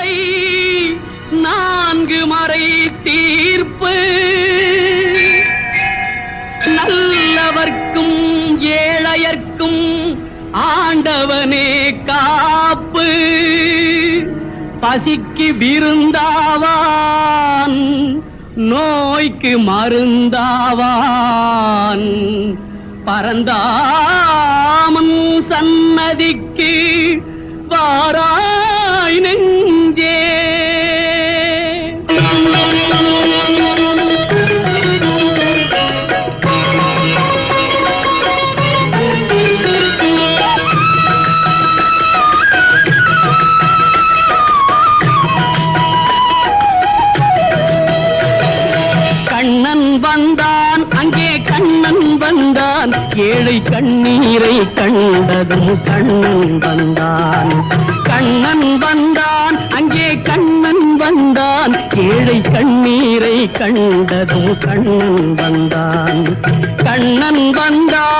மறை நான்கு மறை தீர்ப்பு நல்லவர்க்கும் ஏழையர்க்கும் ஆண்டவனே காப்பு பசிக்கு விருந்தாவான் நோய்க்கு மருந்தாவான் பரந்தாமன் சன்னதிக்கு வாராய் நெஞ்சே கண்ணன் வந்தான் அங்கே கண்ணன் வந்தான் ஏழை கண்ணீரை கண்டதும் கண்ணன் வந்தான் கண்ணன் வந்தான் அங்கே கண்ணன் வந்தான் ஏழை கண்ணீரை கண்டதும் கண்ணன் வந்தான் கண்ணன் வந்தான்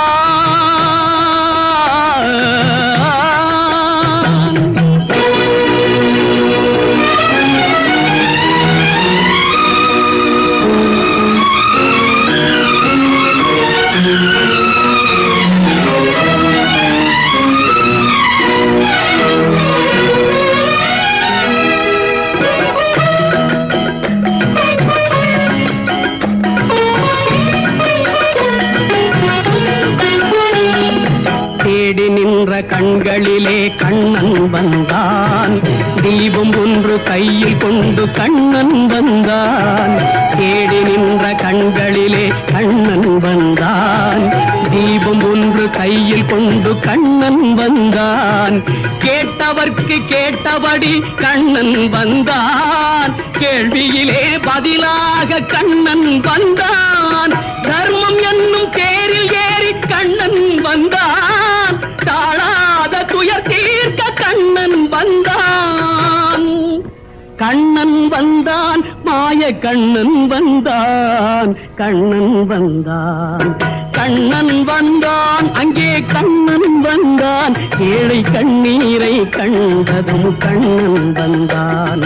தேடி நின்ற கண்களிலே கண்ணன் வந்தான் தீபம் ஒன்று கையில் கொண்டு கண்ணன் வந்தான் தேடி நின்ற கண்களிலே கண்ணன் வந்தான் தீபம் ஒன்று கையில் கொண்டு கண்ணன் வந்தான் கேட்டவர்க்கு கேட்டபடி கண்ணன் வந்தான் கேள்வியிலே பதிலாக கண்ணன் வந்தான் தர்மம் என்னும் தேரில் ஏறி கண்ணன் வந்தான் தாழாத துயர் தீர்க்க கண்ணன் வந்தான் கண்ணன் வந்தான் மாய கண்ணன் வந்தான் கண்ணன் வந்தான் கண்ணன் வந்தான் அங்கே கண்ணன் வந்தான் ஏழை கண்ணீரை கண்டதும் கண்ணன் வந்தான்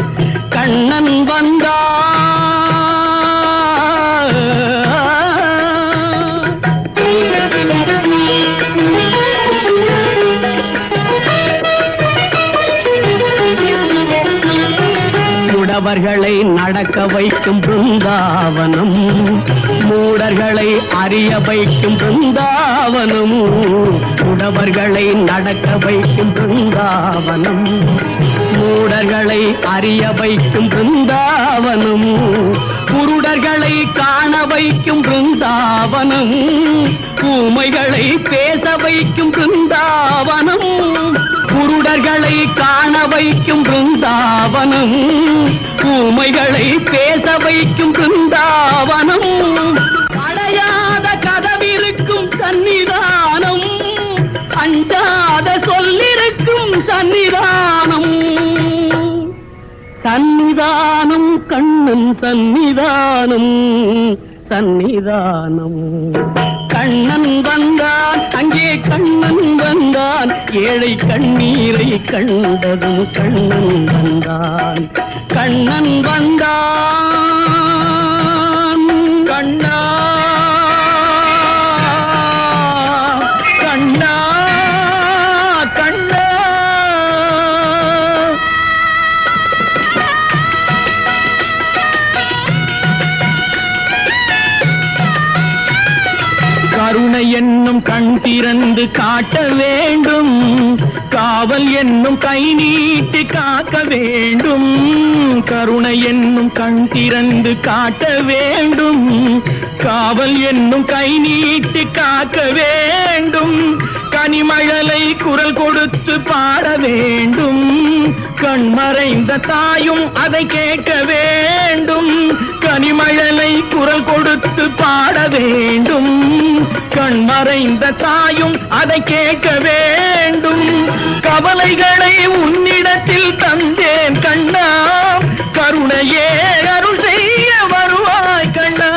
கண்ணன் வந்தான் அவர்களை நடக்க வைக்கும் பிருந்தாவனம் மூடர்களை அறிய வைக்கும் பிருந்தாவனம் உடவர்களை நடக்க வைக்கும் பிருந்தாவனம் மூடர்களை அறிய வைக்கும் பிருந்தாவனம் குருடர்களை காண வைக்கும் பிருந்தாவனம் ஊமைகளை பேச வைக்கும் பிருந்தாவனம் குருடர்களை காண வைக்கும் பிருந்தாவனம் ஊமைகளை பேச வைக்கும் பிருந்தாவனம் அடையாத கதவிருக்கும் சன்னிதானம் அஞ்சாத சொல்லிருக்கும் சன்னிதானம் சன்னிதானம் கண்ணன் சன்னிதானம் சன்னிதானம் கண்ணன் வந்தான் அங்கே கண்ணன் வந்தான் ஏழை கண்ணீரை கண்டதும் கண்ணன் வந்தான் கண்ணன் வந்தான் கண்ணா கண்ணா கண்ணா கருணை என்னும் கண் திறந்து காட்ட வேண்டும் காவல் என்னும் கை நீட்டி காக்க வேண்டும் கருணை என்னும் கண் திறந்து காட்ட வேண்டும் காவல் என்னும் கை நீட்டி காக்க வேண்டும் கனிமழலை குரல் கொடுத்து பாட வேண்டும் கண்மறைந்த தாயும் அதை கேட்க வேண்டும் கனிமழலை குரல் கொடுத்து பாட வேண்டும் கண்மறைந்த தாயும் அதை கேட்க வேண்டும் கவலைகளை உன்னிடத்தில் தந்தேன் கண்ணா கருணையே அருள் செய்ய வருவாய் கண்ணா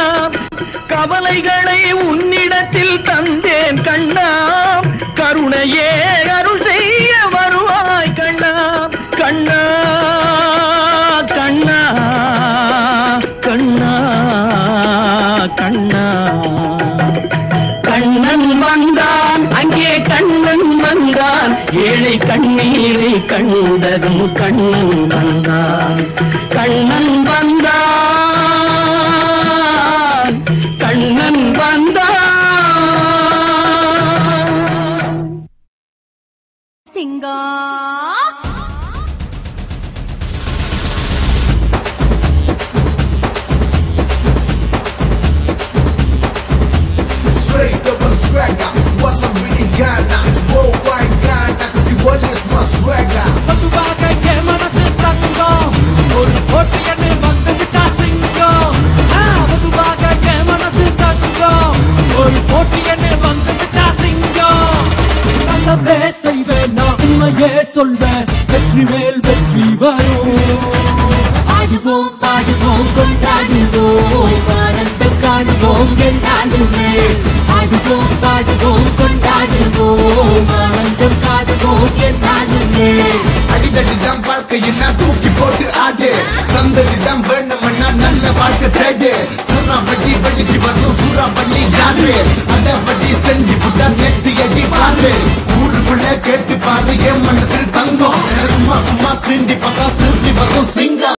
கவலைகளை உன்னிடத்தில் தந்தேன் கண்ணா கருணையே அருள் செய்ய வருவாய் கண்ணா கண்ணா கண்ணீரை கண்டதும் கண்ணன் வந்தான், கண்ணன் வந்தான், கண்ணன் வந்தான். சிங்கா Straight up on swagger, what's up really Ghana? It's worldwide Ghana, cause the world is my swagger. பொதுவாக என் மனசு தங்கம், ஒரு போட்டியன்னு வந்து விட்டா சிங்கம். பொதுவாக என் மனசு தங்கம், ஒரு போட்டியன்னு வந்து விட்டா சிங்கம். நல்லதே செய்வேன், நான் உண்மையே சொல்வேன், வெற்றி மேல் வெற்றி வரும். ஆடுவோம் பாடுவோம் கொண்டாடுவோம், ஆனந்தம் காணுவோம் என்னாலுமே. ஆடுவோம் பாடுவோம் கொண்டாடுவோம், ஆனந்தம் காணுவோம் என்னாலுமே. அடிதடிதான் வாழ்க்கையின்னா தூக்கி போட்டு ஆடு, சந்ததிதான் வேணும்னா நல்ல வாழ்க்கை தேடு. சுறாவட்டி வள்ளிக்கு வரும் சூறாவளி யாரு, அதபடி செஞ்சு புட்டா நெத்தி அடி பாரு. ஊருக்குள்ள கேட்டு பாரு என் மனசு தங்கம், சும்மா சும்மா சிண்டி பார்த்தா சிறுத்தி வரும் சிங்கம்.